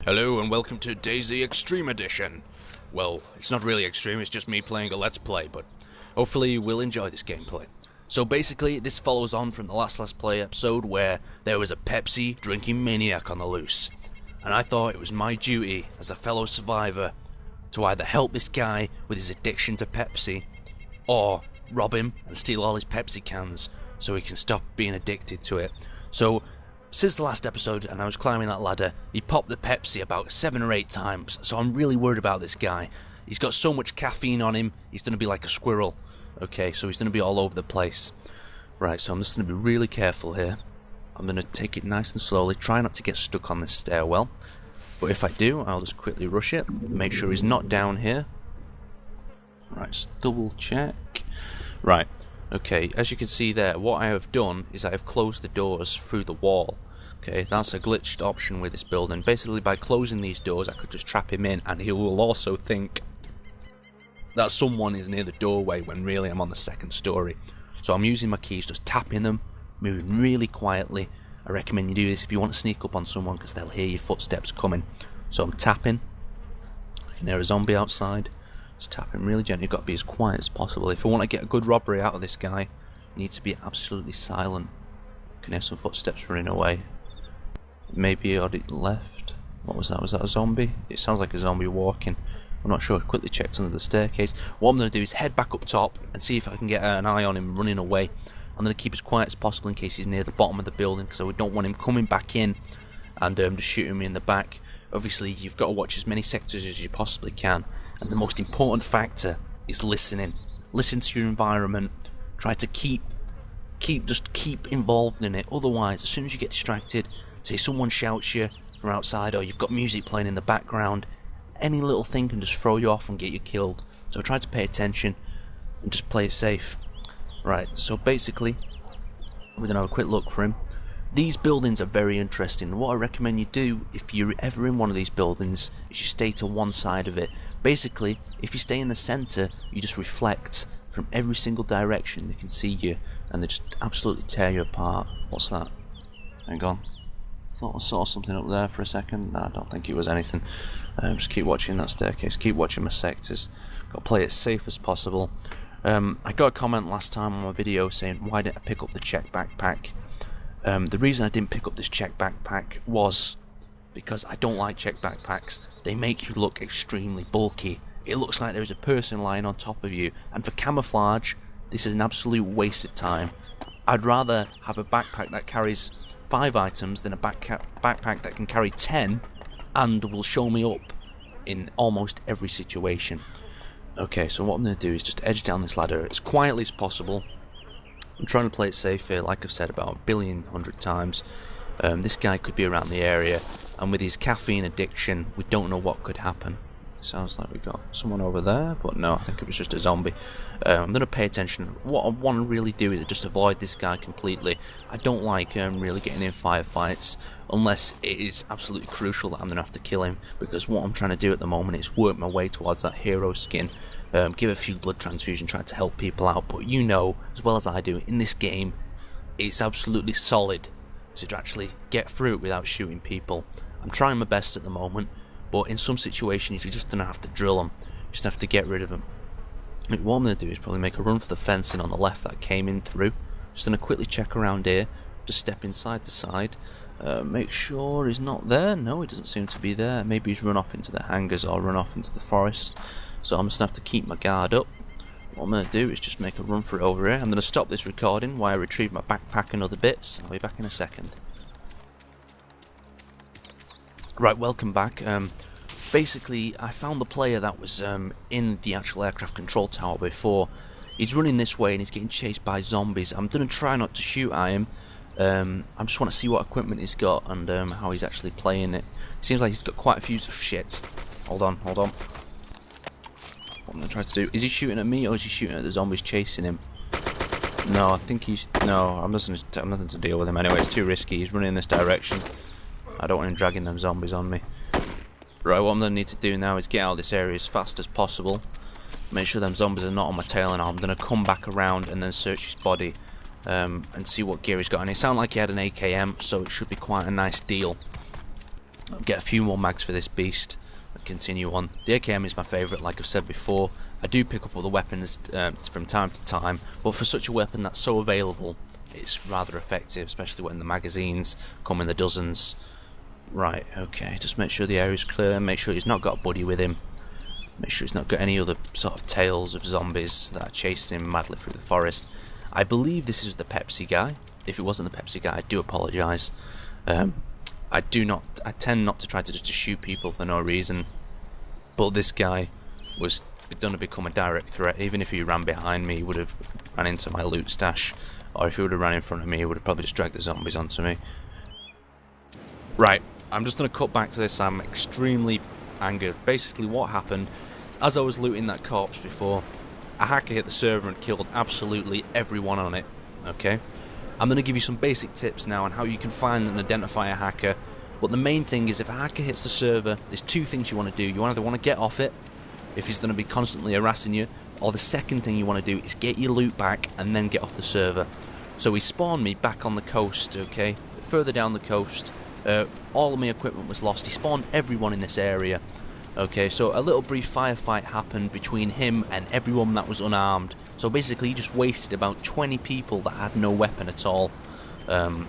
Hello and welcome to DayZ Extreme Edition. Well, it's not really extreme, it's just me playing a Let's Play, but hopefully you will enjoy this gameplay. So basically, this follows on from the last Play episode where there was a Pepsi drinking maniac on the loose. And I thought it was my duty as a fellow survivor to either help this guy with his addiction to Pepsi, or rob him and steal all his Pepsi cans so he can stop being addicted to it. So, since the last episode, and I was climbing that ladder, he popped the Pepsi about 7 or 8 times, so I'm really worried about this guy. He's got so much caffeine on him, he's going to be like a squirrel. Okay, so he's going to be all over the place. Right, so I'm just going to be really careful here. I'm going to take it nice and slowly, try not to get stuck on this stairwell. But if I do, I'll just quickly rush it, make sure he's not down here. Right, just double check. Right, okay, as you can see there, what I have done is I have closed the doors through the wall. Okay, that's a glitched option with this building. Basically, by closing these doors, I could just trap him in, and he will also think that someone is near the doorway when really I'm on the 2nd story. So I'm using my keys, just tapping them, moving really quietly. I recommend you do this if you want to sneak up on someone, because they'll hear your footsteps coming. So I'm tapping. You can hear a zombie outside. Just tapping really gently. You've got to be as quiet as possible. If I want to get a good robbery out of this guy, you need to be absolutely silent. You can hear some footsteps running away. Maybe he already left. What was that? Was that a zombie? It sounds like a zombie walking. I'm not sure. I quickly checked under the staircase. What I'm going to do is head back up top and see if I can get an eye on him running away. I'm going to keep as quiet as possible in case he's near the bottom of the building, because I don't want him coming back in and just shooting me in the back. Obviously, you've got to watch as many sectors as you possibly can, and the most important factor is listening. Listen to your environment. Try to keep involved in it. Otherwise, as soon as you get distracted, say someone shouts you from outside, or you've got music playing in the background, any little thing can just throw you off and get you killed. So try to pay attention and just play it safe. Right, so basically, we're going to have a quick look for him. These buildings are very interesting. What I recommend you do if you're ever in one of these buildings is you stay to one side of it. Basically, if you stay in the centre, you just reflect from every single direction. They can see you and they just absolutely tear you apart. What's that? Hang on. Thought I saw something up there for a second. No, I don't think it was anything. Just keep watching that staircase, keep watching my sectors. Got to play it safe as possible. I got a comment last time on my video saying, why didn't I pick up the check backpack? The reason I didn't pick up this check backpack was because I don't like check backpacks. They make you look extremely bulky. It looks like there's a person lying on top of you, and for camouflage, this is an absolute waste of time. I'd rather have a backpack that carries 5 items than a backpack that can carry 10 and will show me up in almost every situation. Okay, so what I'm going to do is just edge down this ladder as quietly as possible. I'm trying to play it safe here, like I've said about 1,000,000,000 times. This guy could be around the area, and with his caffeine addiction, we don't know what could happen. Sounds like we got someone over there, but no, I think it was just a zombie. I'm going to pay attention. What I want to really do is just avoid this guy completely. I don't like really getting in firefights unless it is absolutely crucial that I'm going to have to kill him, because what I'm trying to do at the moment is work my way towards that hero skin, give a few blood transfusions, try to help people out. But you know, as well as I do, in this game, it's absolutely solid to actually get through it without shooting people. I'm trying my best at the moment, but in some situations you're just going to have to drill them. You just have to get rid of them. What I'm going to do is probably make a run for the fencing on the left that I came in through. Just going to quickly check around here, just step inside to side, make sure he's not there. No, he doesn't seem to be there. Maybe he's run off into the hangars or run off into the forest. So I'm just going to have to keep my guard up. What I'm going to do is just make a run for it over here. I'm going to stop this recording while I retrieve my backpack and other bits. I'll be back in a second. Right, welcome back. Basically, I found the player that was in the actual aircraft control tower before. He's running this way and he's getting chased by zombies. I'm going to try not to shoot at him. I just want to see what equipment he's got and how he's actually playing it. Seems like he's got quite a few shit. Hold on. What I'm going to try to do... Is he shooting at me or is he shooting at the zombies chasing him? No, I think he's... No, I'm nothing to deal with him anyway. It's too risky. He's running in this direction. I don't want him dragging them zombies on me. Right, what I'm going to need to do now is get out of this area as fast as possible. Make sure them zombies are not on my tail, and I'm going to come back around and then search his body and see what gear he's got. And it sounded like he had an AKM, so it should be quite a nice deal. Get a few more mags for this beast and continue on. The AKM is my favourite, like I've said before. I do pick up other weapons from time to time, but for such a weapon that's so available, it's rather effective, especially when the magazines come in the dozens. Right, okay, just make sure the area's clear, make sure he's not got a buddy with him, make sure he's not got any other sort of tales of zombies that are chasing him madly through the forest. I believe this is the Pepsi guy. If it wasn't the Pepsi guy, I do apologise. I tend not to try to just shoot people for no reason, but this guy was going to become a direct threat. Even if he ran behind me, he would have ran into my loot stash, or if he would have ran in front of me, he would have probably just dragged the zombies onto me. Right, I'm just going to cut back to this. I'm extremely angered. Basically what happened, as I was looting that corpse before, a hacker hit the server and killed absolutely everyone on it. Okay, I'm going to give you some basic tips now on how you can find and identify a hacker, but the main thing is if a hacker hits the server, there's two things you want to do. You either want to get off it, if he's going to be constantly harassing you, or the second thing you want to do is get your loot back and then get off the server. So he spawned me back on the coast, okay, further down the coast. All of my equipment was lost. He spawned everyone in this area. Okay, so a little brief firefight happened between him and everyone that was unarmed. So basically he just wasted about 20 people that had no weapon at all.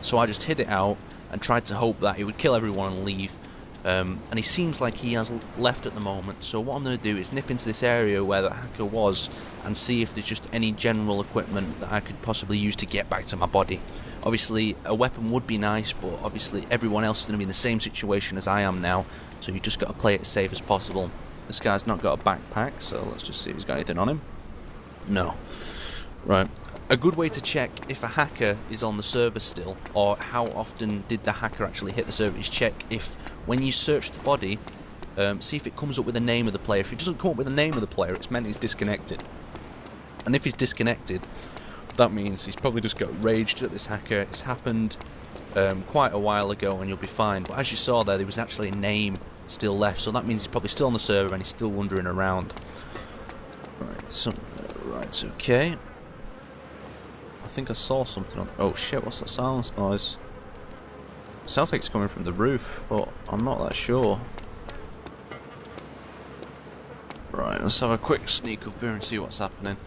So I just hid it out and tried to hope that he would kill everyone and leave. And he seems like he has left at the moment. So what I'm going to do is nip into this area where the hacker was and see if there's just any general equipment that I could possibly use to get back to my body. Obviously a weapon would be nice, but obviously everyone else is going to be in the same situation as I am now. So you just got to play it as safe as possible. This guy's not got a backpack, so let's just see if he's got anything on him. No. Right. A good way to check if a hacker is on the server still, or how often did the hacker actually hit the server, is check if, when you search the body, see if it comes up with the name of the player. If it doesn't come up with the name of the player, it's meant he's disconnected. And if he's disconnected, that means he's probably just got raged at this hacker. It's happened quite a while ago and you'll be fine. But as you saw there was actually a name still left, so that means he's probably still on the server and he's still wandering around. Right, okay. I think I saw something on... Oh shit, what's that silence noise? Sounds like it's coming from the roof, but I'm not that sure. Right, let's have a quick sneak up here and see what's happening.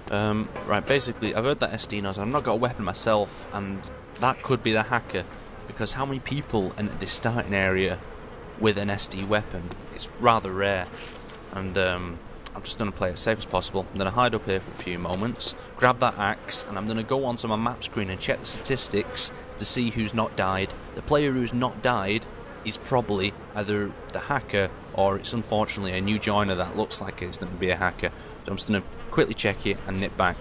Right, basically, I've heard that SD noise. I've not got a weapon myself, and that could be the hacker, because how many people enter this starting area with an SD weapon? It's rather rare, and I'm just going to play it as safe as possible. I'm going to hide up here for a few moments, grab that axe, and I'm going to go onto my map screen and check the statistics to see who's not died. The player who's not died is probably either the hacker, or it's unfortunately a new joiner that looks like it's going to be a hacker. So I'm just going to quickly check it and nip back.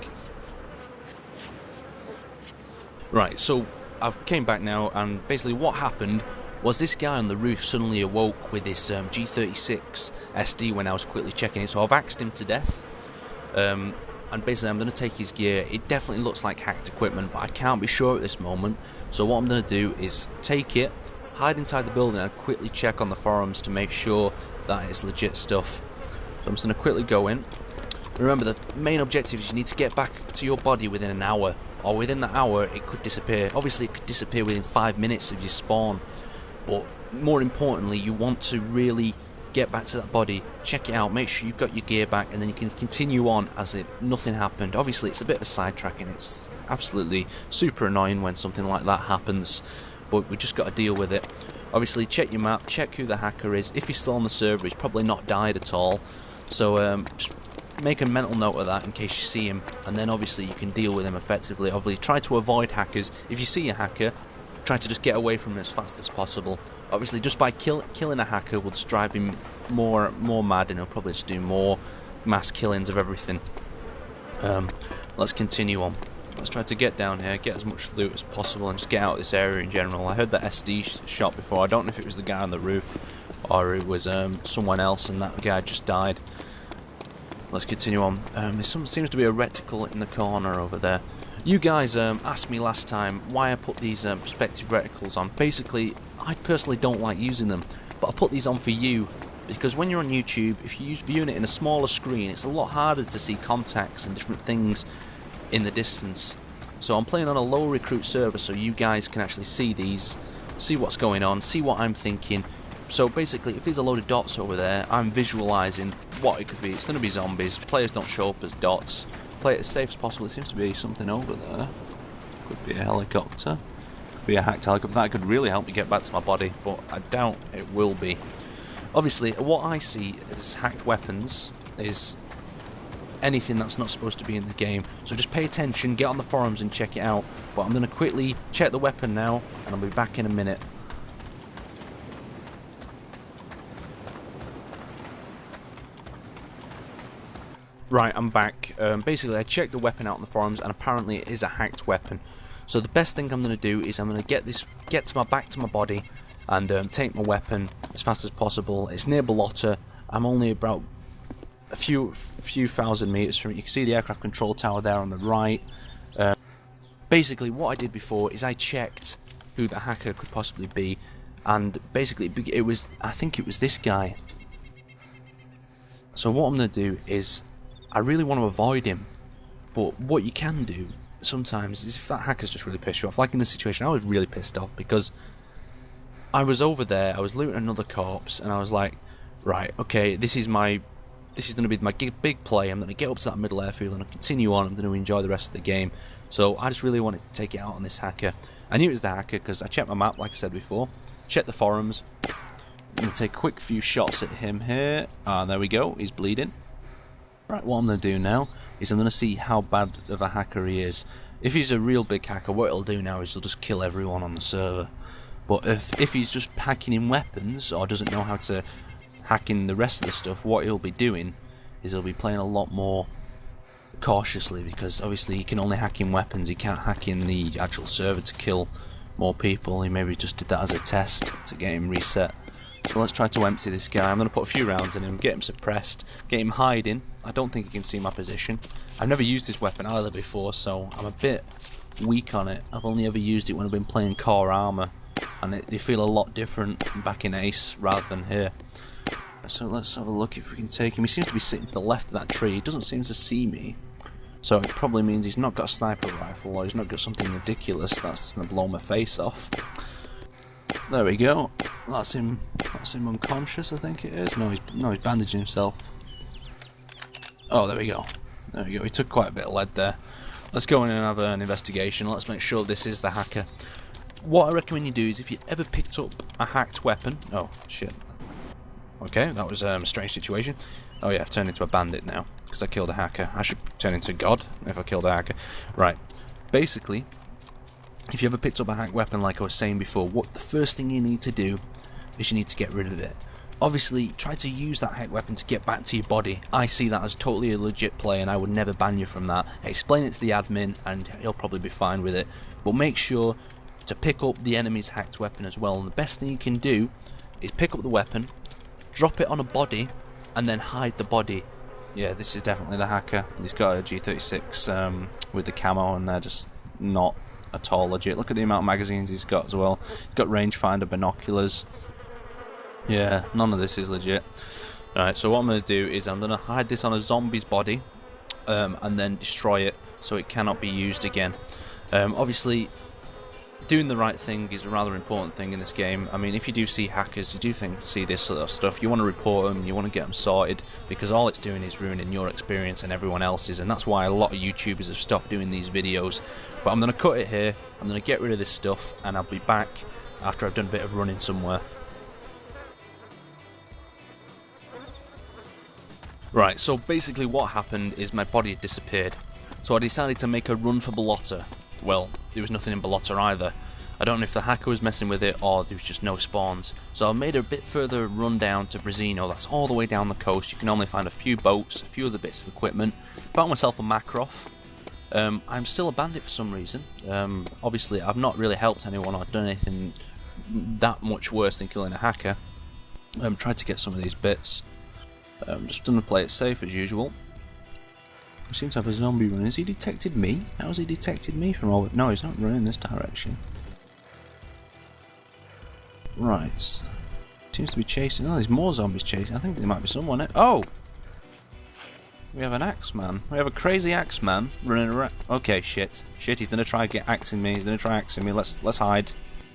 Right, so I've came back now, and basically what happened was this guy on the roof suddenly awoke with this G36 SD when I was quickly checking it, so I've axed him to death. And basically I'm going to take his gear. It definitely looks like hacked equipment, but I can't be sure at this moment. So what I'm going to do is take it, hide inside the building, and quickly check on the forums to make sure that it's legit stuff. So I'm just going to quickly go in. Remember, the main objective is you need to get back to your body within an hour, or within that hour it could disappear. Obviously it could disappear within 5 minutes of your spawn, but more importantly you want to really get back to that body, check it out, make sure you've got your gear back, and then you can continue on as if nothing happened. Obviously it's a bit of a sidetrack and it's absolutely super annoying when something like that happens, but we just got to deal with it. Obviously check your map, check who the hacker is. If he's still on the server, he's probably not died at all, so just make a mental note of that in case you see him, and then obviously you can deal with him effectively. Obviously try to avoid hackers. If you see a hacker, try to just get away from him as fast as possible. Obviously just by killing a hacker will just drive him more mad, and he'll probably just do more mass killings of everything. Let's continue on. Let's try to get down here, get as much loot as possible, and just get out of this area in general. I heard that SD shot before. I don't know if it was the guy on the roof or it was someone else, and that guy just died. Let's continue on. There seems to be a reticle in the corner over there. You guys asked me last time why I put these perspective reticles on. Basically, I personally don't like using them, but I put these on for you, because when you're on YouTube, if you're viewing it in a smaller screen, it's a lot harder to see contacts and different things in the distance. So I'm playing on a low recruit server, so you guys can actually see these, see what's going on, see what I'm thinking. So basically, if there's a load of dots over there, I'm visualising what it could be. It's going to be zombies. Players don't show up as dots. Play it as safe as possible. It seems to be something over there. Could be a helicopter. Could be a hacked helicopter. That could really help me get back to my body, but I doubt it will be. Obviously, what I see as hacked weapons is anything that's not supposed to be in the game. So just pay attention, get on the forums and check it out. But I'm going to quickly check the weapon now, and I'll be back in a minute. Right, I'm back. Basically, I checked the weapon out on the forums, and apparently it is a hacked weapon. So the best thing I'm going to do is I'm going to get back to my body, and take my weapon as fast as possible. It's near Balota. I'm only about a few thousand meters from it. You can see the aircraft control tower there on the right. Basically, what I did before is I checked who the hacker could possibly be, and basically it was, I think it was this guy. So what I'm going to do is, I really want to avoid him, but what you can do sometimes is if that hacker's just really pissed you off, like in this situation I was really pissed off because I was over there, I was looting another corpse, and I was like, right, okay, this is going to be my big play. I'm going to get up to that middle airfield and I'll continue on. I'm going to enjoy the rest of the game. So I just really wanted to take it out on this hacker. I knew it was the hacker because I checked my map, like I said before, checked the forums. I'm going to take a quick few shots at him here. There we go, he's bleeding. Right, what I'm going to do now is I'm going to see how bad of a hacker he is. If he's a real big hacker, what he'll do now is he'll just kill everyone on the server. But if he's just hacking in weapons or doesn't know how to hack in the rest of the stuff, what he'll be doing is he'll be playing a lot more cautiously, because obviously he can only hack in weapons, he can't hack in the actual server to kill more people. He maybe just did that as a test to get him reset. So let's try to empty this guy. I'm going to put a few rounds in him, get him suppressed, get him hiding. I don't think he can see my position. I've never used this weapon either before, so I'm a bit weak on it. I've only ever used it when I've been playing core armor, and they feel a lot different back in Ace rather than here. So let's have a look if we can take him. He seems to be sitting to the left of that tree. He doesn't seem to see me, so it probably means he's not got a sniper rifle, or he's not got something ridiculous that's just going to blow my face off. There we go. That's him unconscious, I think it is. No, he's bandaging himself. Oh, there we go. There we go. He took quite a bit of lead there. Let's go in and have an investigation. Let's make sure this is the hacker. What I recommend you do is, if you ever picked up a hacked weapon... Oh, shit. Okay, that was a strange situation. Oh yeah, I've turned into a bandit now, because I killed a hacker. I should turn into God if I killed a hacker. Right. Basically, if you ever picked up a hacked weapon, like I was saying before, what the first thing you need to do is you need to get rid of it. Obviously, try to use that hacked weapon to get back to your body. I see that as totally a legit play, and I would never ban you from that. Explain it to the admin, and he'll probably be fine with it. But make sure to pick up the enemy's hacked weapon as well. And the best thing you can do is pick up the weapon, drop it on a body, and then hide the body. Yeah, this is definitely the hacker. He's got a G36 with the camo, and they're just not at all legit. Look at the amount of magazines he's got as well. He's got rangefinder binoculars. Yeah, none of this is legit. Alright, so what I'm going to do is I'm going to hide this on a zombie's body, and then destroy it so it cannot be used again. Obviously, doing the right thing is a rather important thing in this game. I mean, if you do see hackers, you do see this sort of stuff, you want to report them, you want to get them sorted, because all it's doing is ruining your experience and everyone else's, and that's why a lot of YouTubers have stopped doing these videos. But I'm going to cut it here, I'm going to get rid of this stuff, and I'll be back after I've done a bit of running somewhere. Right, so basically what happened is my body had disappeared. So I decided to make a run for Balota. Well, there was nothing in Balota either. I don't know if the hacker was messing with it or there was just no spawns. So I made a bit further run down to Brazino. That's all the way down the coast. You can only find a few boats, a few other bits of equipment. Found myself a Makarov. I'm still a bandit for some reason. Obviously, I've not really helped anyone or done anything that much worse than killing a hacker. Tried to get some of these bits. Just going to play it safe as usual. We seem to have a zombie running. Has he detected me? How has he detected me from all... No, he's not running this direction. Right. Seems to be chasing... Oh, there's more zombies chasing. I think there might be someone... Oh! We have an Axeman. We have a crazy Axeman running around... Okay, shit. Shit, he's going to try and get axing me. He's going to try axing me. Let's hide.